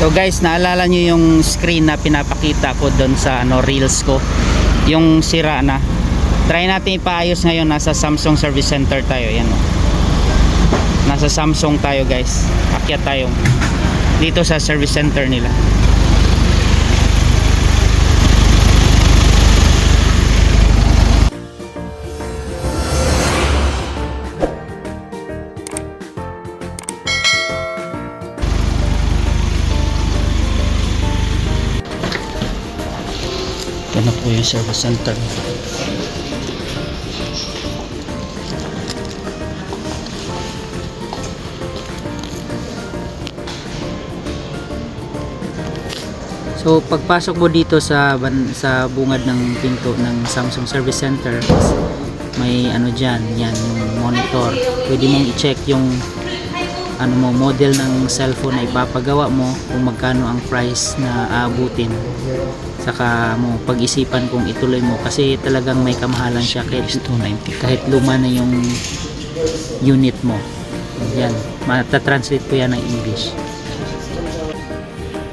So guys, naalala nyo yung screen na pinapakita ko doon sa reels ko, yung sira na. Try natin ipaayos ngayon. Nasa Samsung Service Center tayo. Yan o. Nasa Samsung tayo guys. Akyat tayo dito sa service center nila. Yan na po yung service center. So pagpasok mo dito sa bungad ng pinto ng Samsung Service Center, may diyan, yan yung monitor. Pwede mong i-check yung model ng cellphone na ipapagawa mo, kung magkano ang price na aabutin. Saka mo pag-isipan kung ituloy mo, kasi talagang may kamahalan siya kahit luma na yung unit mo. Yan, mata-translate ko yan ng English.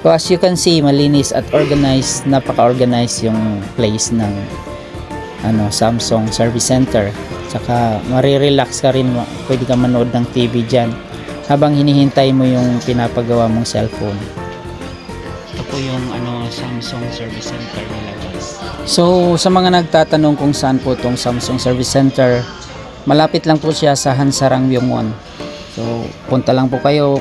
So as you can see, malinis at organized, napaka-organized yung place ng Samsung Service Center. Saka marirelax ka rin, pwede ka manood ng TV dyan habang hinihintay mo yung pinapagawa mong cellphone. Ito po yung Samsung Service Center nila guys. So sa mga nagtatanong kung saan po itong Samsung Service Center, malapit lang po siya sa Hansarang Byungwon. So punta lang po kayo.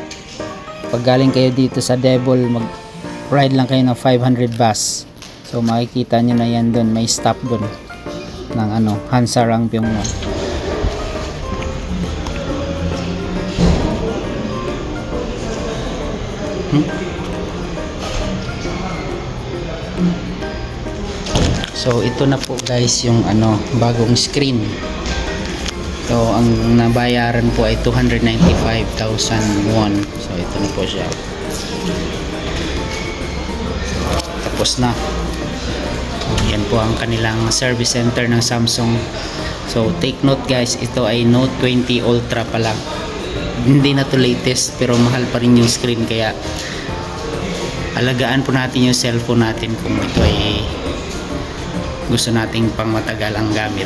Pag galing kayo dito sa Daebol, mag-ride lang kayo ng 500 bus. So makikita nyo na yan doon, may stop doon ng Hansarang Byungwon. So ito na po guys yung bagong screen. So ang nabayaran po ay 295,000 won. So ito na po siya. Tapos na. So, yan po ang kanilang service center ng Samsung. So take note guys, ito ay Note 20 Ultra pa lang. Hindi na to latest, pero mahal pa rin yung screen, kaya alagaan po natin yung cellphone natin kung ito ay gusto nating pang matagal ang gamit.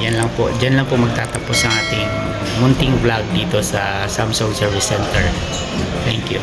Yan lang po, dyan lang po magtatapos ang ating munting vlog dito sa Samsung Service Center. Thank you.